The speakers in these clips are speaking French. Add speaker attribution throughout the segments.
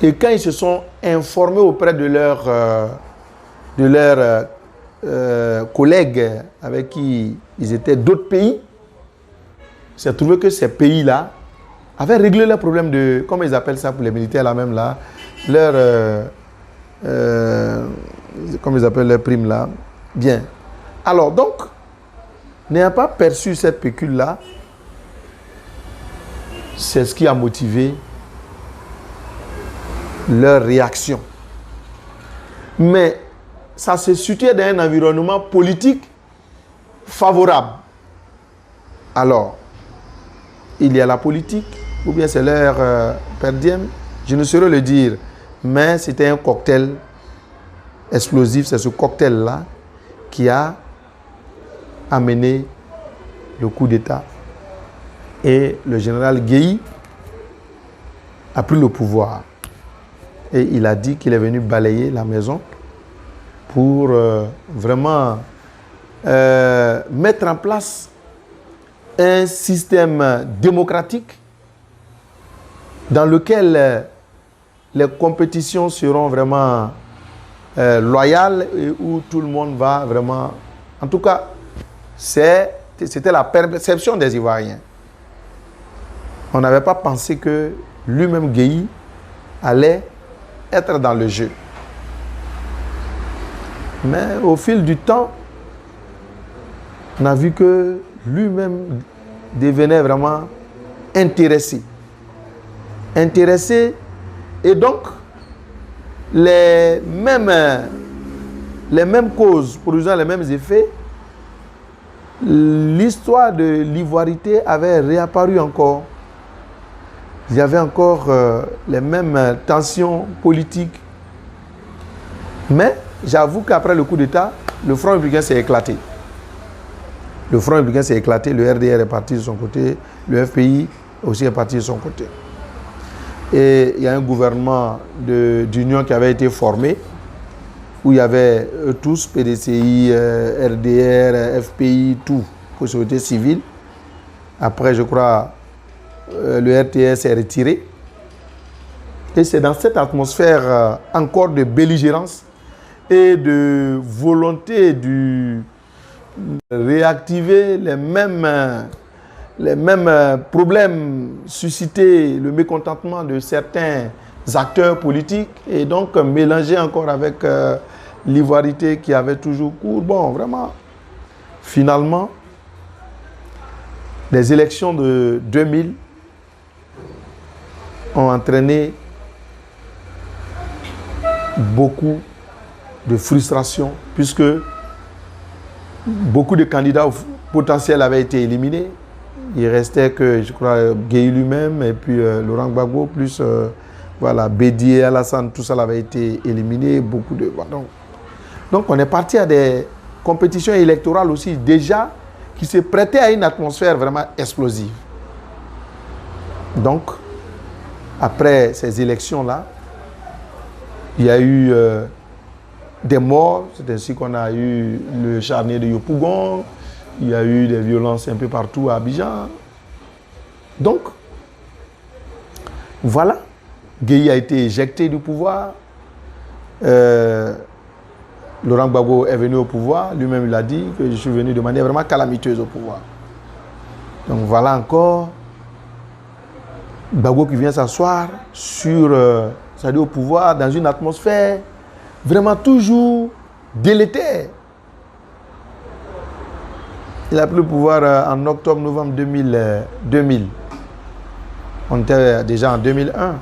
Speaker 1: Et quand ils se sont informés auprès de leurs collègues avec qui ils étaient d'autres pays, c'est trouvé que ces pays-là avaient réglé leurs problèmes de, comment ils appellent ça pour les militaires là même là, comment ils appellent leurs primes là. Bien. Alors donc, n'ayant pas perçu cette pécule-là, c'est ce qui a motivé leur réaction. Mais ça se situait dans un environnement politique favorable. Alors, il y a la politique, ou bien c'est leur per diem, je ne saurais le dire, mais c'était un cocktail explosif, c'est ce cocktail-là qui a amené le coup d'État. Et le général Guéhi a pris le pouvoir. Et il a dit qu'il est venu balayer la maison pour vraiment mettre en place un système démocratique dans lequel les compétitions seront vraiment loyales et où tout le monde va vraiment... En tout cas, c'était la perception des Ivoiriens. On n'avait pas pensé que lui-même, Guéhi, allait être dans le jeu. Mais au fil du temps, on a vu que lui-même devenait vraiment intéressé. Intéressé, et donc les mêmes causes produisant les mêmes effets, l'histoire de l'ivoirité avait réapparu encore. Il y avait encore les mêmes tensions politiques. Mais j'avoue qu'après le coup d'État, le Front républicain s'est éclaté. Le Front républicain s'est éclaté, le RDR est parti de son côté, le FPI aussi est parti de son côté. Et il y a un gouvernement d'union qui avait été formé, où il y avait tous, PDCI, RDR, FPI, tout, pour la société civile. Après, je crois, le RTS est retiré. Et c'est dans cette atmosphère encore de belligérance et de volonté de réactiver les mêmes problèmes, susciter le mécontentement de certains acteurs politiques et donc mélanger encore avec l'ivoirité qui avait toujours cours. Bon, vraiment, finalement, les élections de 2000 ont entraîné beaucoup de frustration puisque beaucoup de candidats potentiels avaient été éliminés. Il restait que, je crois, Guéhi lui-même et puis Laurent Gbagbo, plus voilà, Bédié, Alassane, tout ça avait été éliminé. Beaucoup de... Donc on est parti à des compétitions électorales aussi déjà qui se prêtaient à une atmosphère vraiment explosive. Donc, après ces élections-là, il y a eu des morts. C'est ainsi qu'on a eu le charnier de Yopougon. Il y a eu des violences un peu partout à Abidjan. Donc, voilà. Guéhi a été éjecté du pouvoir. Laurent Gbagbo est venu au pouvoir. Lui-même, il a dit que je suis venu de manière vraiment calamiteuse au pouvoir. Donc, voilà encore Gbagbo qui vient s'asseoir sur, c'est-à-dire au pouvoir, dans une atmosphère vraiment toujours délétère. Il a pris le pouvoir en octobre-novembre 2000. On était déjà en 2001.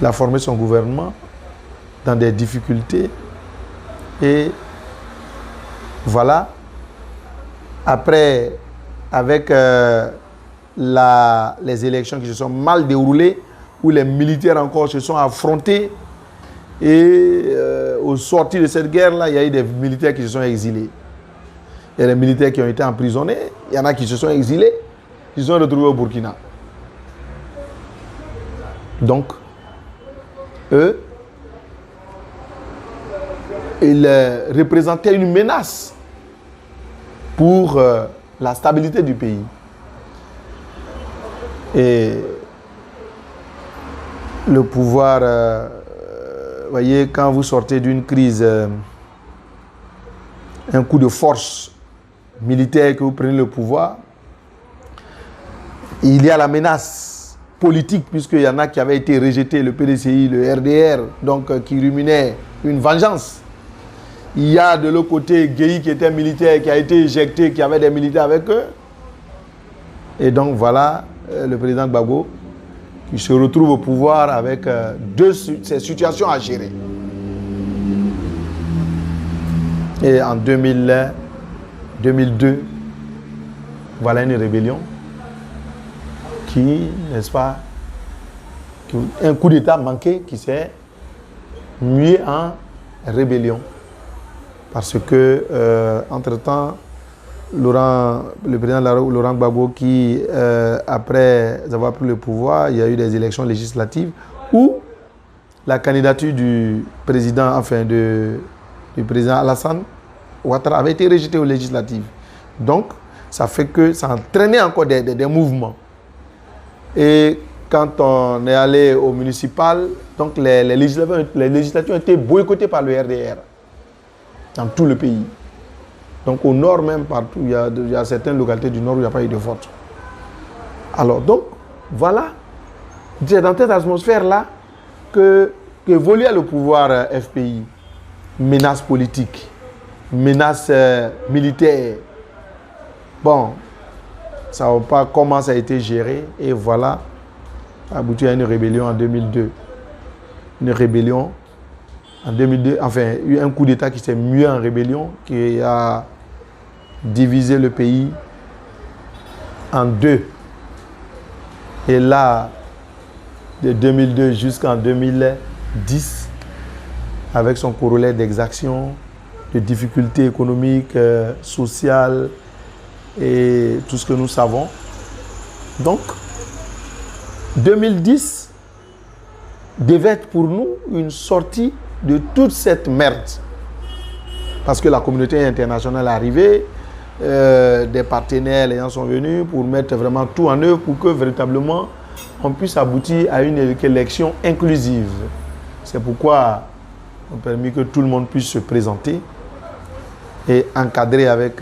Speaker 1: Il a formé son gouvernement dans des difficultés. Et voilà. Après, avec les élections qui se sont mal déroulées, où les militaires encore se sont affrontés, et au sortir de cette guerre-là, il y a eu des militaires qui se sont exilés. Il y a des militaires qui ont été emprisonnés, il y en a qui se sont exilés, qui se sont retrouvés au Burkina. Donc, eux, ils représentaient une menace pour la stabilité du pays. Et le pouvoir, voyez, quand vous sortez d'une crise, un coup de force militaire, que vous prenez le pouvoir, il y a la menace politique, puisqu'il y en a qui avaient été rejetés, le PDCI, le RDR, donc qui ruminaient une vengeance. Il y a de l'autre côté Guéhi qui était militaire, qui a été éjecté, qui avait des militaires avec eux. Et donc voilà le président Gbagbo qui se retrouve au pouvoir avec ces situations à gérer. Et en 2002, voilà une rébellion qui, n'est-ce pas, un coup d'État manqué qui s'est mué en rébellion. Parce que, entre-temps, le président Laurent Gbagbo, qui, après avoir pris le pouvoir, il y a eu des élections législatives où la candidature du président, du président Alassane Ouattara avait été rejetée aux législatives. Donc, ça fait que ça entraînait encore des mouvements. Et quand on est allé au municipal, donc les législatures ont été boycottées par le RDR dans tout le pays. Donc au nord même, partout, il y a certaines localités du nord où il n'y a pas eu de vote. Alors donc, voilà, c'est dans cette atmosphère-là qu'évolue le pouvoir FPI. Menace politique, menace militaire. Bon, ça ne va pas comment ça a été géré. Et voilà, abouti à une rébellion en 2002. Une rébellion en 2002, enfin, il y a eu un coup d'État qui s'est mué en rébellion, qui a divisé le pays en deux. Et là, de 2002 jusqu'en 2010, avec son corollaire d'exactions, de difficultés économiques, sociales et tout ce que nous savons. Donc, 2010 devait être pour nous une sortie de toute cette merde. Parce que la communauté internationale est arrivée, des partenaires, les gens sont venus pour mettre vraiment tout en œuvre pour que véritablement on puisse aboutir à une élection inclusive. C'est pourquoi on a permis que tout le monde puisse se présenter et encadrer avec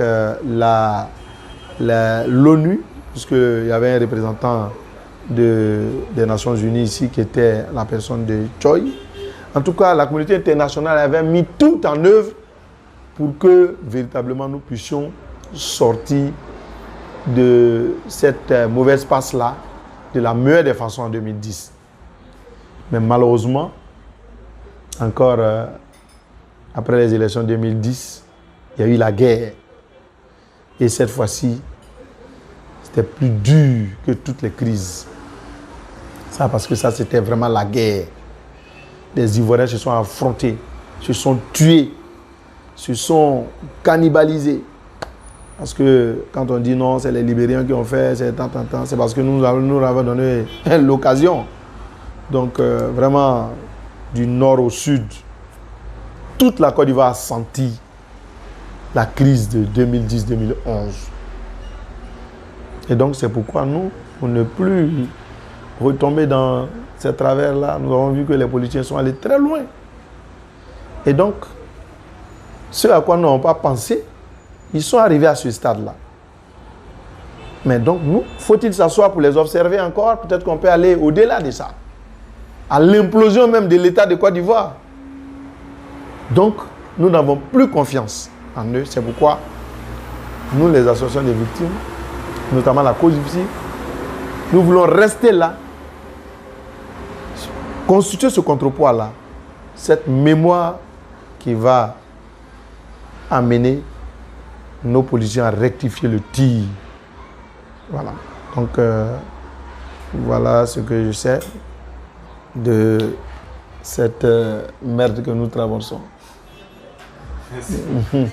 Speaker 1: l'ONU, puisqu'il y avait un représentant des Nations Unies ici qui était la personne de Choi. En tout cas, la communauté internationale avait mis tout en œuvre pour que véritablement nous puissions sortir de cette mauvaise passe-là de la meilleure des façons en 2010. Mais malheureusement, encore après les élections 2010, il y a eu la guerre. Et cette fois-ci, c'était plus dur que toutes les crises. Ça, parce que ça, c'était vraiment la guerre. Les Ivoiriens se sont affrontés, se sont tués, se sont cannibalisés. Parce que quand on dit non, c'est les Libériens qui ont fait, c'est c'est parce que nous avons donné l'occasion. Donc vraiment, du nord au sud, toute la Côte d'Ivoire a senti la crise de 2010-2011. Et donc c'est pourquoi nous, pour ne plus retomber dans ces travers-là, nous avons vu que les politiciens sont allés très loin. Et donc, ce à quoi nous n'avons pas pensé, ils sont arrivés à ce stade-là. Mais donc, nous, faut-il s'asseoir pour les observer encore? Peut-être qu'on peut aller au-delà de ça. À l'implosion même de l'État de Côte d'Ivoire. Donc, nous n'avons plus confiance en eux. C'est pourquoi nous, les associations des victimes, notamment la cause ici, nous voulons rester là, constituer ce contrepoids-là, cette mémoire qui va amener nos politiciens à rectifier le tir. Voilà. Donc, voilà ce que je sais de cette merde que nous traversons. Merci.